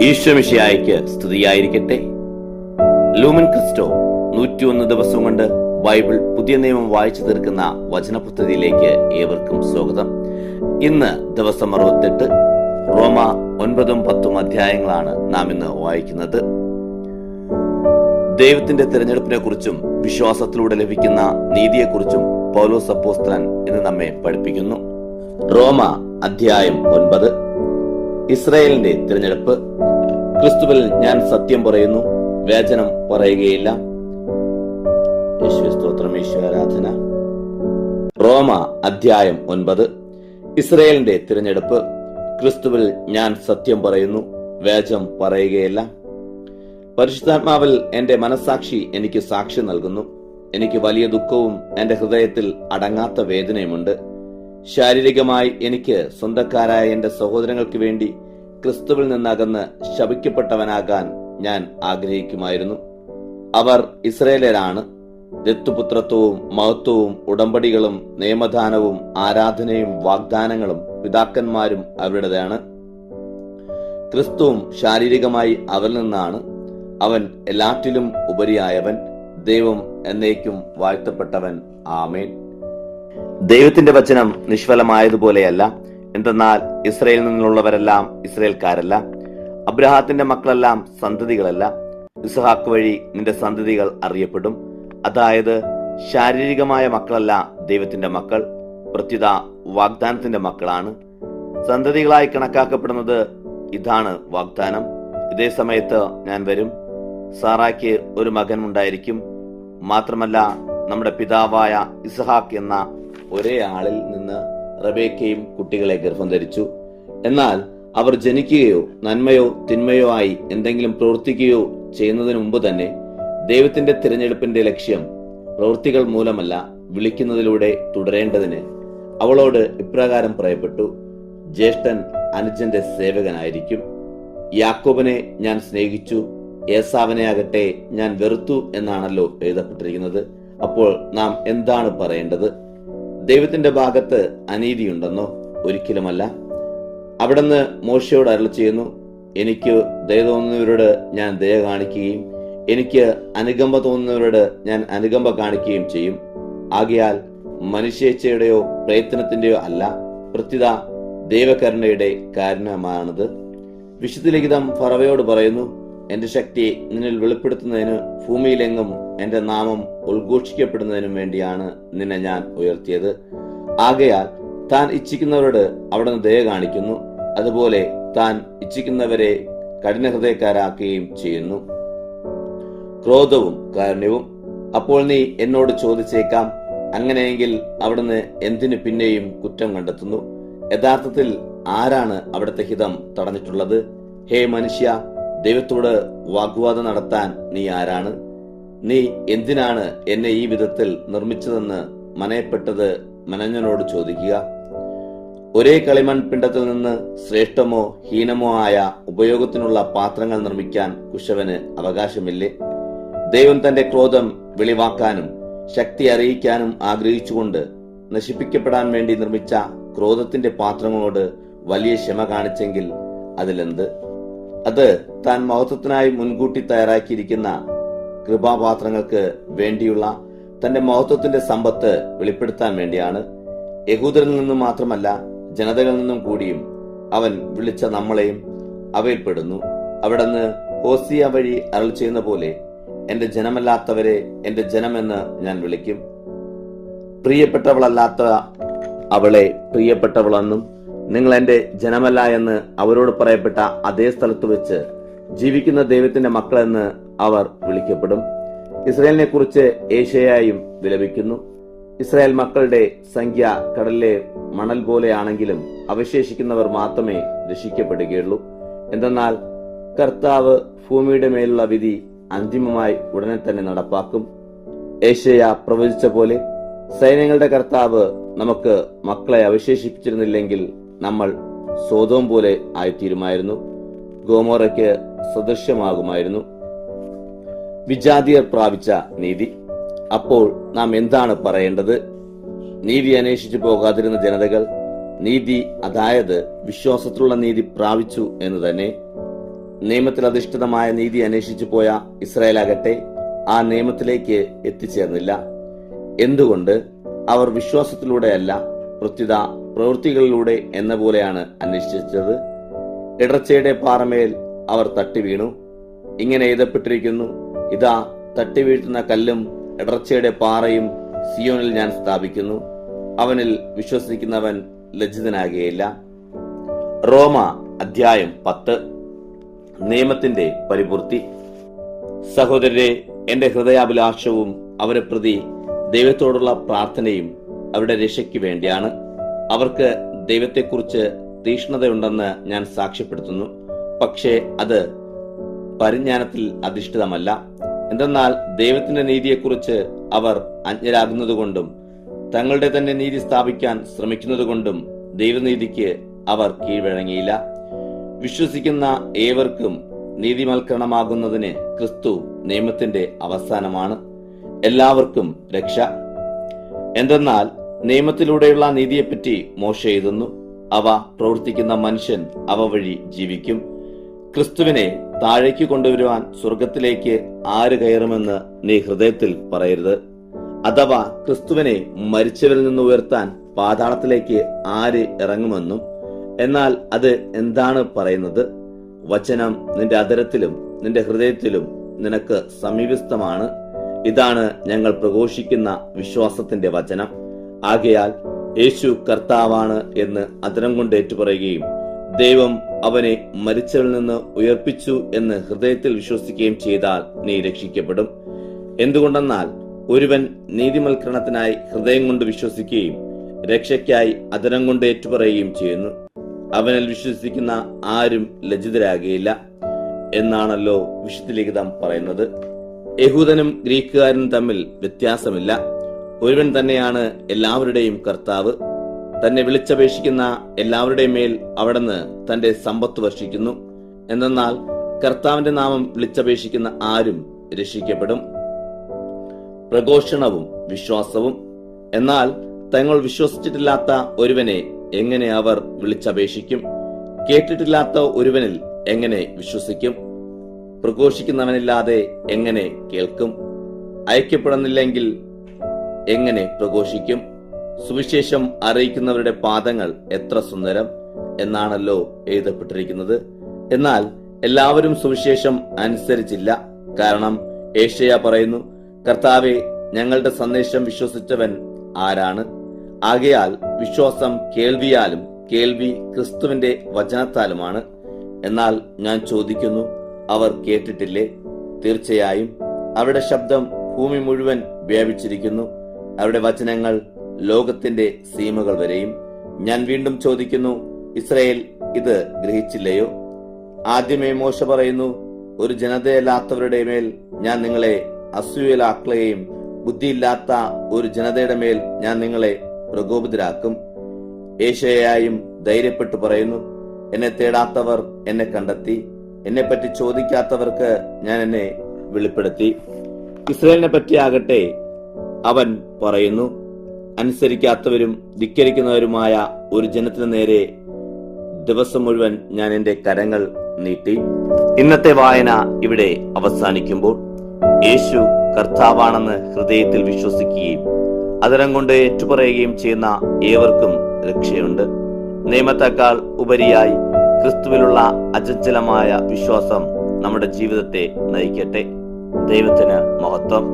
ഈശോമിശിഹായ്ക്ക് സ്തുതിയായിരിക്കട്ടെ. Lumen Cristo 101 ദിവസം കൊണ്ട് ബൈബിൾ പുതിയ നിയമം വായിച്ചു തീർക്കുന്ന വചനപദ്ധതിയിലേക്ക് ഏവർക്കും സ്വാഗതം. ഇന്ന് ദിവസം 68, റോമ 9ഉം 10ഉം അധ്യായങ്ങളാണ് നാം ഇന്ന് വായിക്കുന്നത്. ദൈവത്തിന്റെ തിരഞ്ഞെടുപ്പിനെ കുറിച്ചും വിശ്വാസത്തിലൂടെ ലഭിക്കുന്ന നീതിയെക്കുറിച്ചും പൗലോസ് അപ്പോസ്തലൻ ഇന്ന് നമ്മെ പഠിപ്പിക്കുന്നു. റോമ അധ്യായം 9. ഇസ്രായേലിന്റെ തിരഞ്ഞെടുപ്പ്. ക്രിസ്തുവിൽ ഞാൻ സത്യം പറയുന്നു, വ്യാജനം പറയുകയില്ല. യേശുവേ സ്തോത്രം, യേശു ആരാധന. റോമ അധ്യായം 9. ഇസ്രായേലിന്റെ തിരഞ്ഞെടുപ്പ്. ക്രിസ്തുവിൽ ഞാൻ സത്യം പറയുന്നു, വ്യാജം പറയുകയില്ല. പരിശുദ്ധാത്മാവിൽ എന്റെ മനസ്സാക്ഷി എനിക്ക് സാക്ഷ്യം നൽകുന്നു. എനിക്ക് വലിയ ദുഃഖവും എന്റെ ഹൃദയത്തിൽ അടങ്ങാത്ത വേദനയുമുണ്ട്. ശാരീരികമായി എനിക്ക് സ്വന്തക്കാരായ എന്റെ സഹോദരങ്ങൾക്ക് വേണ്ടി ക്രിസ്തുവിൽ നിന്നകന്ന് ശപിക്കപ്പെട്ടവനാകാൻ ഞാൻ ആഗ്രഹിക്കുമായിരുന്നു. അവർ ഇസ്രായേലരാണ്. ദത്തുപുത്രത്വവും മഹത്വവും ഉടമ്പടികളും നിയമദാനവും ആരാധനയും വാഗ്ദാനങ്ങളും പിതാക്കന്മാരും അവരുടേതാണ്. ക്രിസ്തുവും ശാരീരികമായി അവരിൽ നിന്നാണ്. അവൻ എല്ലാറ്റിലും ഉപരിയായവൻ, ദൈവം എന്നേക്കും വാഴ്ത്തപ്പെട്ടവൻ. ആമേൻ. ദൈവത്തിന്റെ വചനം നിഷ്ഫലമായതുപോലെയല്ല. എന്തെന്നാൽ ഇസ്രായേലിൽ നിന്നുള്ളവരെല്ലാം ഇസ്രായേൽക്കാരല്ല, അബ്രഹാത്തിന്റെ മക്കളെല്ലാം സന്തതികളല്ല. ഇസ്ഹാക്ക് വഴി നിന്റെ സന്തതികൾ അറിയപ്പെടും. അതായത് ശാരീരികമായ മക്കളല്ല ദൈവത്തിന്റെ മക്കൾ, പ്രത്യുത വാഗ്ദാനത്തിന്റെ മക്കളാണ്. സന്തതികളായി കണക്കാക്കപ്പെടുന്നത് ഇതാണ് വാഗ്ദാനം: ഇതേ സമയത്ത് ഞാൻ വരും, സാറായ്ക്ക് ഒരു മകൻ ഉണ്ടായിരിക്കും. മാത്രമല്ല, നമ്മുടെ പിതാവായ ഇസ്ഹാക്ക് എന്ന ഒരേ ആളിൽ നിന്ന് റബേക്കയും കുട്ടികളെ ഗർഭം ധരിച്ചു. എന്നാൽ അവർ ജനിക്കുകയോ നന്മയോ തിന്മയോ ആയി എന്തെങ്കിലും പ്രവർത്തിക്കുകയോ ചെയ്യുന്നതിന് മുമ്പ് തന്നെ ദൈവത്തിന്റെ തിരഞ്ഞെടുപ്പിന്റെ ലക്ഷ്യം പ്രവൃത്തികൾ മൂലമല്ല, വിളിക്കുന്നതിലൂടെ തുടരേണ്ടതിന് അവളോട് ഇപ്രകാരം പറയപ്പെട്ടു: ജ്യേഷ്ഠൻ അനുജന്റെ സേവകനായിരിക്കും. യാക്കോബിനെ ഞാൻ സ്നേഹിച്ചു, ഏസാവിനെ ആകട്ടെ ഞാൻ വെറുത്തു എന്നാണല്ലോ എഴുതപ്പെട്ടിരിക്കുന്നത്. അപ്പോൾ നാം എന്താണ് പറയേണ്ടത്? ദൈവത്തിന്റെ ഭാഗത്ത് അനീതിയുണ്ടെന്നോ? ഒരിക്കലുമല്ല. അവിടുന്ന് മോശയോട് അരുളി ചെയ്യുന്നു: എനിക്ക് ദയ തോന്നുന്നവരോട് ഞാൻ ദയ കാണിക്കുകയും എനിക്ക് അനുകമ്പ തോന്നുന്നവരോട് ഞാൻ അനുകമ്പ കാണിക്കുകയും ചെയ്യും. ആകയാൽ മനുഷ്യേച്ഛയുടെയോ പ്രയത്നത്തിന്റെയോ അല്ല, പ്രത്യുത ദൈവകരുണയുടെ കാരണമാണത്. വിശുദ്ധ ലിഖിതം ഫറവയോട് പറയുന്നു: എന്റെ ശക്തി നിന്നിൽ വെളിപ്പെടുത്തുന്നതിന് ഭൂമിയിലെങ്ങും എന്റെ നാമം ഉദ്ഘോഷിക്കപ്പെടുന്നതിനും വേണ്ടിയാണ് നിന്നെ ഞാൻ ഉയർത്തിയത്. ആകയാൽ താൻ ഇച്ഛിക്കുന്നവരോട് അവിടുന്ന് ദയ കാണിക്കുന്നു, അതുപോലെ താൻ ഇച്ഛിക്കുന്നവരെ കഠിനഹൃദയക്കാരാക്കുകയും ചെയ്യുന്നു. ക്രോധവും കാരുണ്യവും. അപ്പോൾ നീ എന്നോട് ചോദിച്ചേക്കാം, അങ്ങനെയെങ്കിൽ അവിടുന്ന് എന്തിനു പിന്നെയും കുറ്റം കണ്ടെത്തുന്നു? യഥാർത്ഥത്തിൽ ആരാണ് അവിടുത്തെ ഹിതം തടഞ്ഞിട്ടുള്ളത്? ഹേ മനുഷ്യ, ദൈവത്തോട് വാഗ്വാദം നടത്താൻ നീ ആരാണ്? നീ എന്തിനാണ് എന്നെ ഈ വിധത്തിൽ നിർമ്മിച്ചതെന്ന് മനയപ്പെട്ടത് മനഞ്ഞനോട് ചോദിക്കുക. ഒരേ കളിമൺ പിണ്ടത്തിൽ നിന്ന് ശ്രേഷ്ഠമോ ഹീനമോ ആയ ഉപയോഗത്തിനുള്ള പാത്രങ്ങൾ നിർമ്മിക്കാൻ കുശവന് അവകാശമില്ലേ? ദൈവം തന്റെ ക്രോധം വെളിവാക്കാനും ശക്തി അറിയിക്കാനും ആഗ്രഹിച്ചുകൊണ്ട് നശിപ്പിക്കപ്പെടാൻ വേണ്ടി നിർമ്മിച്ച ക്രോധത്തിന്റെ പാത്രങ്ങളോട് വലിയ ക്ഷമ കാണിച്ചെങ്കിൽ അതിലെന്ത്? അത് താൻ മഹത്വത്തിനായി മുൻകൂട്ടി തയ്യാറാക്കിയിരിക്കുന്ന കൃപാപാത്രങ്ങൾക്ക് വേണ്ടിയുള്ള തന്റെ മഹത്വത്തിന്റെ സമ്പത്ത് വെളിപ്പെടുത്താൻ വേണ്ടിയാണ്. യഹൂദരിൽ നിന്നും മാത്രമല്ല, ജനതകളിൽ നിന്നും കൂടിയും അവൻ വിളിച്ച നമ്മളെയും അവയിൽപ്പെടുന്നു. അവിടുന്ന് ഹോസിയ വഴി അരുളി ചെയ്യുന്ന പോലെ, എന്റെ ജനമല്ലാത്തവരെ എന്റെ ജനമെന്ന് ഞാൻ വിളിക്കും, പ്രിയപ്പെട്ടവളല്ലാത്ത അവളെ പ്രിയപ്പെട്ടവളെന്നും. നിങ്ങൾ എന്റെ ജനമല്ല എന്ന് അവരോട് പറയപ്പെട്ട അതേ സ്ഥലത്ത് വെച്ച് ജീവിക്കുന്ന ദൈവത്തിന്റെ മക്കളെന്ന് അവർ വിളിക്കപ്പെടും. ഇസ്രായേലിനെ കുറിച്ച് ഏശയ്യായും വിലപിക്കുന്നു: ഇസ്രായേൽ മക്കളുടെ സംഖ്യ കടലിലെ മണൽ പോലെയാണെങ്കിലും അവശേഷിക്കുന്നവർ മാത്രമേ രക്ഷിക്കപ്പെടുകയുള്ളൂ. എന്തെന്നാൽ കർത്താവ് ഭൂമിയുടെ മേലുള്ള വിധി അന്തിമമായി ഉടനെ തന്നെ നടപ്പാക്കും. ഏശയ്യാ പ്രവചിച്ച പോലെ, സൈന്യങ്ങളുടെ കർത്താവ് നമുക്ക് മക്കളെ അവശേഷിപ്പിച്ചിരുന്നില്ലെങ്കിൽ നമ്മൾ സോദോം പോലെ ആയിത്തീരുമായിരുന്നു, ഗോമോറയ്ക്ക് സദൃശ്യമാകുമായിരുന്നു. വിജാതിയർ പ്രാപിച്ച നീതി. അപ്പോൾ നാം എന്താണ് പറയേണ്ടത്? നീതി അന്വേഷിച്ചു പോകാതിരുന്ന ജനതകൾ നീതി, അതായത് വിശ്വാസത്തിലുള്ള നീതി പ്രാപിച്ചു എന്ന് തന്നെ. നിയമത്തിൽ അധിഷ്ഠിതമായ നീതി അന്വേഷിച്ചു പോയ ഇസ്രായേലാകട്ടെ ആ നിയമത്തിലേക്ക് എത്തിച്ചേർന്നില്ല. എന്തുകൊണ്ട്? അവർ വിശ്വാസത്തിലൂടെയല്ല, പ്രത്യുത പ്രവൃത്തികളിലൂടെ എന്ന പോലെയാണ് അന്വേഷിച്ചത്. ഇടർച്ചയുടെ പാറമേൽ അവർ തട്ടി വീണു. ഇങ്ങനെ എഴുതപ്പെട്ടിരിക്കുന്നു, ഇതാ തട്ടി വീഴ്ത്തുന്ന കല്ലും ഇടർച്ചയുടെ പാറയും സിയോനിൽ ഞാൻ സ്ഥാപിക്കുന്നു, അവനിൽ വിശ്വസിക്കുന്നവൻ ലജ്ജിതനാകുകയില്ല. റോമ അധ്യായം 10. നിയമത്തിന്റെ പരിപൂർത്തി. സഹോദരരെ, എന്റെ ഹൃദയാഭിലാഷവും അവരെ പ്രതി ദൈവത്തോടുള്ള പ്രാർത്ഥനയും അവരുടെ രക്ഷയ്ക്ക് വേണ്ടിയാണ്. അവർക്ക് ദൈവത്തെക്കുറിച്ച് തീക്ഷ്ണതയുണ്ടെന്ന് ഞാൻ സാക്ഷ്യപ്പെടുത്തുന്നു. പക്ഷേ അത് പരിജ്ഞാനത്തിൽ അധിഷ്ഠിതമല്ല. എന്തെന്നാൽ ദൈവത്തിന്റെ നീതിയെക്കുറിച്ച് അവർ അജ്ഞരാകുന്നതുകൊണ്ടും തങ്ങളുടെ തന്നെ നീതി സ്ഥാപിക്കാൻ ശ്രമിക്കുന്നതുകൊണ്ടും ദൈവനീതിക്ക് അവർ കീഴ്വഴങ്ങിയില്ല. വിശ്വസിക്കുന്ന ഏവർക്കും നീതിമൽക്കരണമാകുന്നതിന് ക്രിസ്തു നിയമത്തിന്റെ അവസാനമാണ്, എല്ലാവർക്കും രക്ഷ. എന്തെന്നാൽ നിയമത്തിലൂടെയുള്ള നീതിയെപ്പറ്റി മോശെ എഴുതുന്നു, അവ പ്രവർത്തിക്കുന്ന മനുഷ്യൻ അവ വഴി ജീവിക്കും. ക്രിസ്തുവിനെ താഴേക്ക് കൊണ്ടുവരുവാൻ സ്വർഗത്തിലേക്ക് ആര് കയറുമെന്ന് നീ ഹൃദയത്തിൽ പറയരുത്. അഥവാ ക്രിസ്തുവിനെ മരിച്ചവരിൽ നിന്ന് ഉയർത്താൻ പാതാളത്തിലേക്ക് ആര് ഇറങ്ങുമെന്നും. എന്നാൽ അത് എന്താണ് പറയുന്നത്? വചനം നിന്റെ അധരത്തിലും നിന്റെ ഹൃദയത്തിലും നിനക്ക് സമീപസ്ഥമാണ്. ഇതാണ് ഞങ്ങൾ പ്രഘോഷിക്കുന്ന വിശ്വാസത്തിന്റെ വചനം. ആകയാൽ യേശു കർത്താവാണ് എന്ന് അധരം കൊണ്ട് ഏറ്റുപറയുകയും ദൈവം അവനെ മരിച്ചവരിൽ നിന്ന് ഉയർപ്പിച്ചു എന്ന് ഹൃദയത്തിൽ വിശ്വസിക്കുകയും ചെയ്താൽ നീ രക്ഷിക്കപ്പെടും. എന്തുകൊണ്ടെന്നാൽ ഒരുവൻ നീതിമൽക്കരണത്തിനായി ഹൃദയം കൊണ്ട് വിശ്വസിക്കുകയും രക്ഷയ്ക്കായി അധരം കൊണ്ട് ഏറ്റുപറയുകയും ചെയ്യുന്നു. അവനിൽ വിശ്വസിക്കുന്ന ആരും ലജ്ജിതരാകുകയില്ല എന്നാണല്ലോ വിശുദ്ധ ലിഖിതം പറയുന്നത്. യഹൂദനും ഗ്രീക്കുകാരനും തമ്മിൽ വ്യത്യാസമില്ല. ഒരുവൻ തന്നെയാണ് എല്ലാവരുടെയും കർത്താവ്. തന്നെ വിളിച്ചപേക്ഷിക്കുന്ന എല്ലാവരുടെയും മേൽ അവിടുന്ന് തന്റെ സമ്പത്ത് വർഷിക്കുന്നു. എന്തെന്നാൽ കർത്താവിന്റെ നാമം വിളിച്ചപേക്ഷിക്കുന്ന ആരും രക്ഷിക്കപ്പെടും. പ്രഘോഷണവും വിശ്വാസവും. എന്നാൽ തങ്ങൾ വിശ്വസിച്ചിട്ടില്ലാത്ത ഒരുവനെ എങ്ങനെ അവർ വിളിച്ചപേക്ഷിക്കും? കേട്ടിട്ടില്ലാത്ത ഒരുവനിൽ എങ്ങനെ വിശ്വസിക്കും? പ്രഘോഷിക്കുന്നവനില്ലാതെ എങ്ങനെ കേൾക്കും? അയക്കപ്പെടുന്നില്ലെങ്കിൽ എങ്ങനെ പ്രഘോഷിക്കും? സുവിശേഷം അറിയിക്കുന്നവരുടെ പാദങ്ങൾ എത്ര സുന്ദരം എന്നാണല്ലോ എഴുതപ്പെട്ടിരിക്കുന്നത്. എന്നാൽ എല്ലാവരും സുവിശേഷം അനുസരിച്ചില്ല. കാരണം യേശയ്യാ പറയുന്നു, കർത്താവെ, ഞങ്ങളുടെ സന്ദേശം വിശ്വസിച്ചവൻ ആരാണ്? ആകയാൽ വിശ്വാസം കേൾവിയാലും കേൾവി ക്രിസ്തുവിന്റെ വചനത്താലുമാണ്. എന്നാൽ ഞാൻ ചോദിക്കുന്നു, അവർ കേട്ടിട്ടില്ലേ? തീർച്ചയായും അവരുടെ ശബ്ദം ഭൂമി മുഴുവൻ വ്യാപിച്ചിരിക്കുന്നു, അവരുടെ വചനങ്ങൾ ലോകത്തിന്റെ സീമകൾ വരെയും. ഞാൻ വീണ്ടും ചോദിക്കുന്നു, ഇസ്രായേൽ ഇത് ഗ്രഹിച്ചില്ലയോ? ആദ്യമേ മോശ പറയുന്നു, ഒരു ജനതയല്ലാത്തവരുടെ മേൽ ഞാൻ നിങ്ങളെ അസൂയലാക്കുകയും ബുദ്ധിയില്ലാത്ത ഒരു ജനതയുടെ മേൽ ഞാൻ നിങ്ങളെ പ്രകോപിതരാക്കും. യേശയ്യായും ധൈര്യപ്പെട്ടു പറയുന്നു, എന്നെ തേടാത്തവർ എന്നെ കണ്ടെത്തി, എന്നെപ്പറ്റി ചോദിക്കാത്തവർക്ക് ഞാൻ എന്നെ വെളിപ്പെടുത്തി. ഇസ്രായേലിനെ പറ്റിയാകട്ടെ അവൻ പറയുന്നു, അനുസരിക്കാത്തവരും ധിക്കരിക്കുന്നവരുമായ ഒരു ജനത്തിനു നേരെ ദിവസം മുഴുവൻ ഞാൻ എന്റെ കരങ്ങൾ നീട്ടി. ഇന്നത്തെ വായന ഇവിടെ അവസാനിക്കുമ്പോൾ യേശു കർത്താവാണെന്ന് ഹൃദയത്തിൽ വിശ്വസിക്കുകയും അധരം കൊണ്ട് ഏറ്റുപറയുകയും ചെയ്യുന്ന ഏവർക്കും രക്ഷയുണ്ട്. നിയമത്തെക്കാൾ ഉപരിയായി ക്രിസ്തുവിലുള്ള അചഞ്ചലമായ വിശ്വാസം നമ്മുടെ ജീവിതത്തെ നയിക്കട്ടെ. ദൈവത്തിന് മഹത്വം.